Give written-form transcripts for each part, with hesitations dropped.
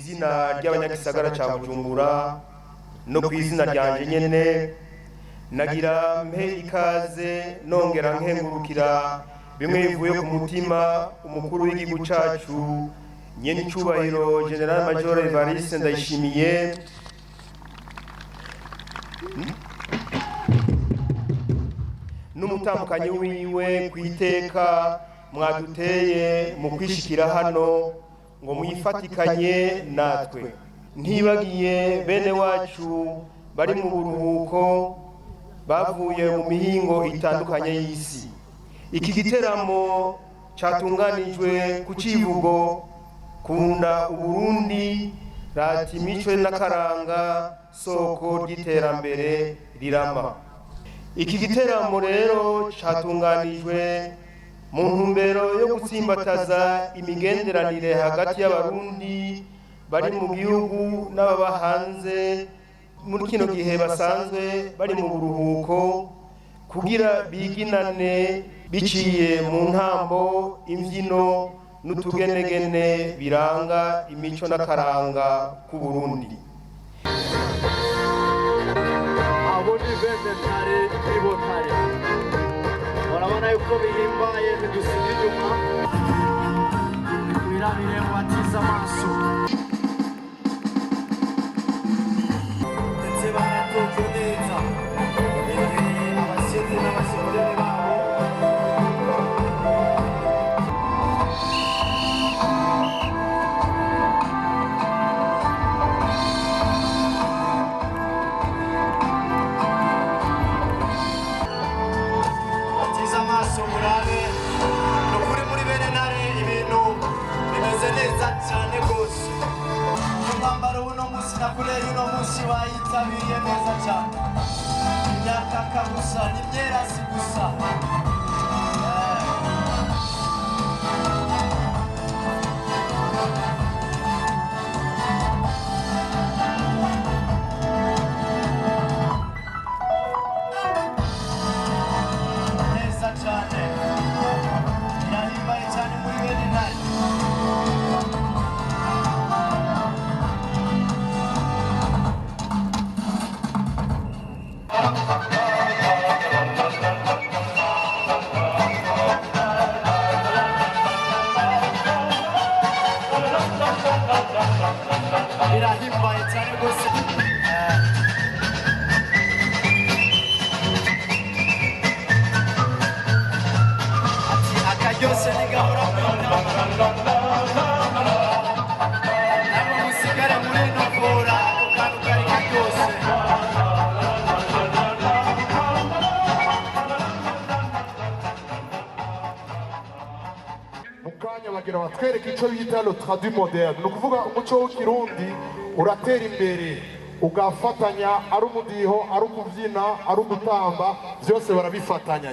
izina ry'abanyagisagara ca Bujumbura no ku izina ryanje nyene nagira mpe ikaze nongera nkengurukira bimwe bivuye ku mutima umukuru w'igihugu cacu nyene icubahiro General Major Evariste Ndayishimiye n'umutambukanyi wiwe kwiteka mwaduteye mu kwishikira hano ngo muyifatikanye natwe. Ntibagiye bene wacu bari mu buruhuko bavuye mu mihingo itandukanye y'isi. Iki giteramo catunganijwe ku civugo kunda Uburundi rati mico n'akaranga soko ry'iterambere rirama. Iki giteramo rero catunganijwe mu ntumbero yo gutsimbataza imigenderanire hagati y'abarundi bari mu gihugu n'ababa hanze muri kino gihe basanzwe bari mu buruhuko kugira biginane biciye mu ntambo imbyino n'utugenegene biranga imico n'akaranga ku Burundi. Aboni bende tare ibotare barabona yuko bihimbaye ntidusiga inyuma wirabire watiza amaso ndetse baratoje neza abashyitsi n'abashyitsi babo murabe nukuri muri bene ntare ibintu bimeze neza cyane rwose. Umwambaro w'uno munsi na kureri uno munsi wayitabiriye neza cyane. Imyaka gusa n'imyerasi gusa. Birahimbaye cyane rwose. Ati akaryose ntigahora namwe musigare muri ino vura ako kantu kari karyose. Mukanya bagira batwereke icyo bita le traduit moderne, ni ukuvuga umuco w'ikirundi uratera imbere ugafatanya ari umudiho ari ukubyina ari ugutamba byose barabifatanya.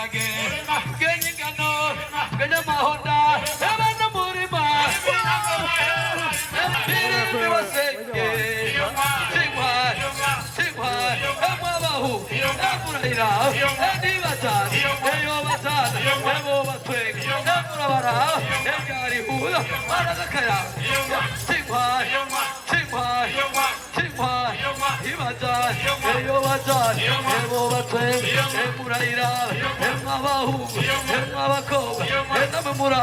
ibiharage genye ingano genye amahonda abana murima birimi wasenge Sigma Emwabahu Emurahira Emibatan Eyobatan Emobatweg Emurabara Emgarihuda Aragakaya Sigma Ibatan Eyobatan Emobatweg Emurahira Emwabahu Emwabakoba Emamura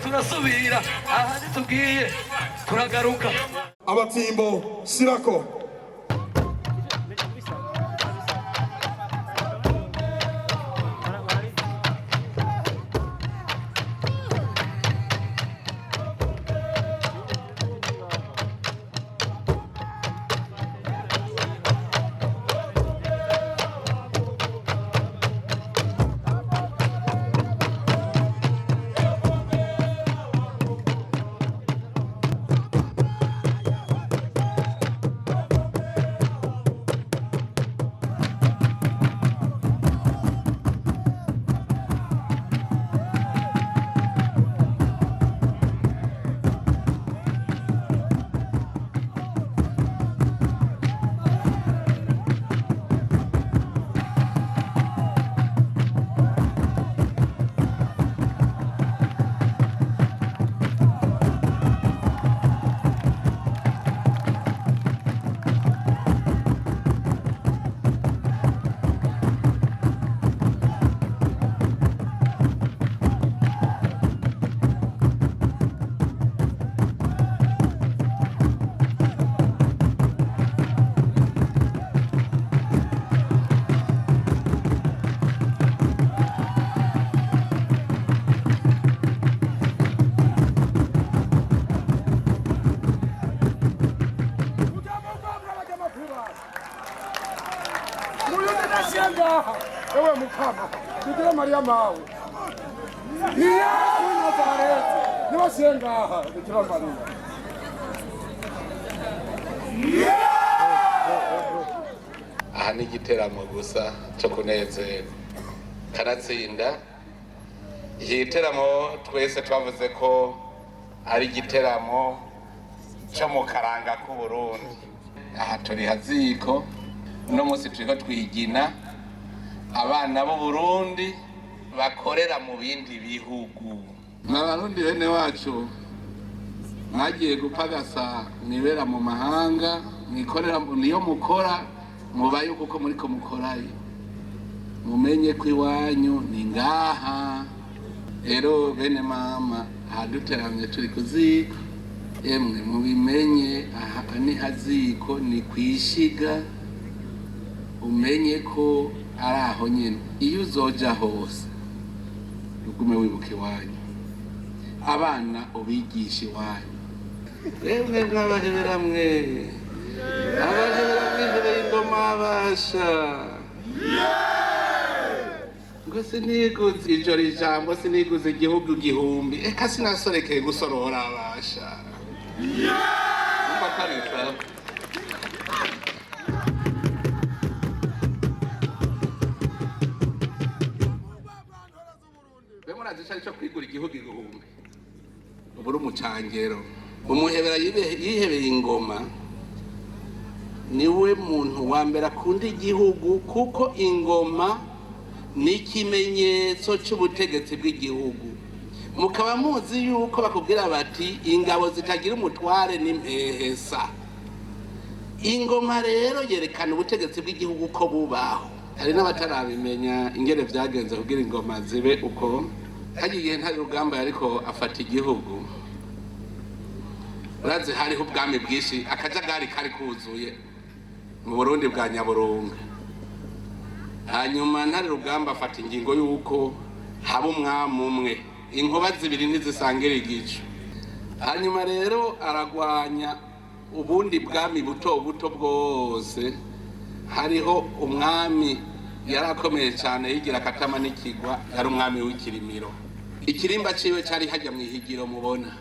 Turasubira ahandi tugiye turagaruka abatsimbo sirako Ewe mukama, Bikira Maria mawe. Iya kuri Nazareti. Niba senga Bikira Maria. Aha ni igiteramo gusa cyo kunezera karatsinda. Iki giteramo twese twavuze ko ari igiteramo cyo mu karanga k'u Burundi. Aha turi haziko no munsi turiko twigina abana b'u Burundi bakorera mu bindi bihugu. N'abarundi bene wacu mwagiye gupagasa nibera mu mahanga mwikorera niyo mukora mubaye kuko muriko mukorayo mumenye ko iwanyu ni ngaha. Rero bene mama haduteramye turi kuziko emwe mubimenye aha ni haziko ni kwishiga umenye ko ari aho nyine. Iyo uzoja hose ugume wibuka iwanyu abana ubigisha iwanyu. Emwe mwabahebera mwe abahebera mwihebeye ingoma abasha ngo siniguze ijoro ijambo siniguze igihugu gihumbi eka sinasorekeye gusorora abasha mbakarisa bemurazi cyo kwigura igihugu igihumbi uburi umucangero umuhebera yihebeye ingoma niwe muntu wa mbere akunda igihugu kuko ingoma ni ikimenyetso cy'ubutegetsi bw'igihugu. Mukaba muzi yuko bakubwira bati ingabo zitagira umutware n'impehesa. Ingoma rero yerekana ubutegetsi bw'igihugu ko bubaho. Hari n'abatarabimenya ingene vyagenze kugira ingoma zibe uko. Hagiye ntari rugamba ariko afata igihugu. Urazi hariho ubwami bwishi akajagari kari kuzuye mu Burundi bwa Nyaburunga. Hanyuma ntari rugamba afata ingingo yuko haba umwami umwe inkoba zibiri ntizisangira igico. Hanyuma rero aragwanya ubundi bwami buto buto bwose. Hariho umwami yarakomeye cyane yigira Katama n'Ikigwa yari umwami w'ikirimiro. Ikirimba ciwe cyari hajya mu ihigiro mubona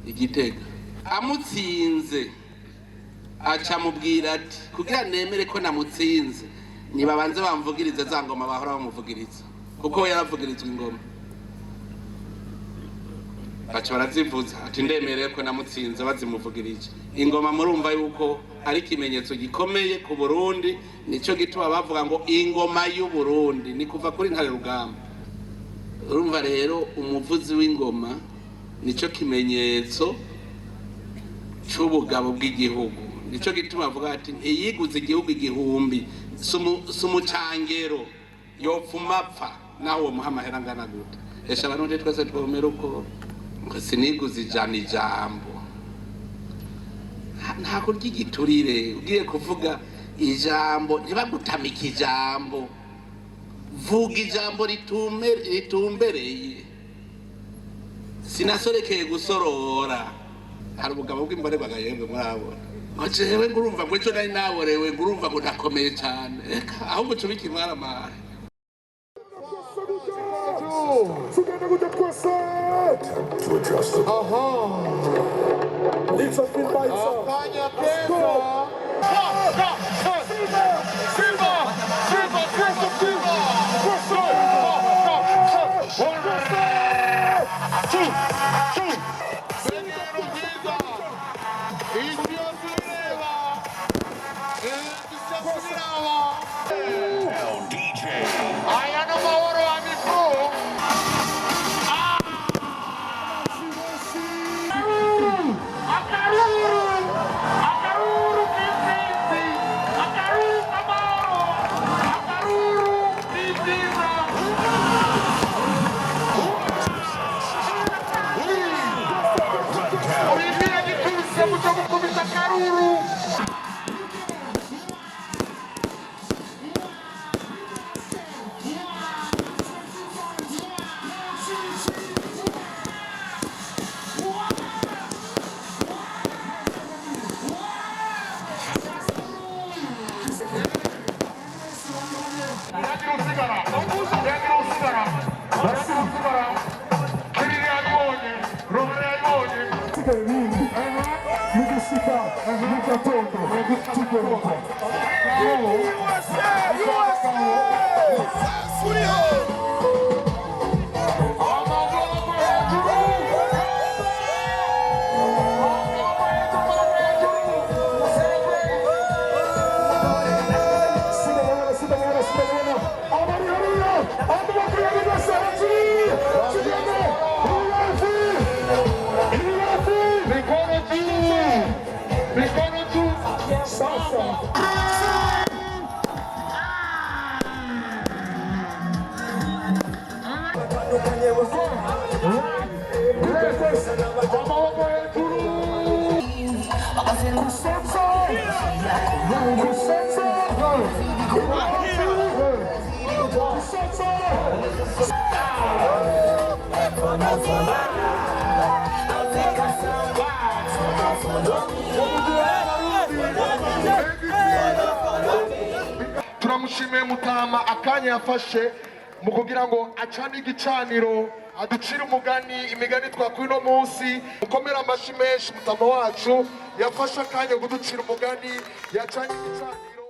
Igitega. Amutsinze aca mubwira ati kugira nemere ko namutsinze nibabanze bamvugiriza za ngoma bahora bamuvugiriza kuko yaravugirizwa ingoma baca barazivuza ati ndemereye ko namutsinze bazimuvugirije ingoma. Murumva yuko ari ikimenyetso gikomeye ku Burundi, nico gituma bavuga ngo ingoma y'u Burundi ni kuva kuri Ntare Rugamba. Urumva rero umuvuzi w'ingoma nico kimenyetso c'ubugabo bw'igihugu, nico gituma bavuga ati ntiyiguze igihugu igihumbi sumucangero yopfuma apfa naho uwo muhamahera angana gute. Esha abantu twese twomera uko siniguze ijambo nta kurya igiturire. Ugiye kuvuga ijambo ntibagutamika ijambo, vuga ijambo ritumbereye. Sinasorekeye gusorora. Hari ubugabo bw'imborerwa yemwe murabona jewe ngurumva ngo ejo nari naborewe ngurumva ngo ndakomeye cyane ahubwo cubika imwaramara. To adjust the It's a feel by itself. Turamushimiye Mutama akanya yafashe mu kugira ngo acane igicaniro aducire umugani imigani twakuye no munsi. Mukomera amashi menshi Mutama wacu yafashe akanya kuducira umugani yacanye igicaniro.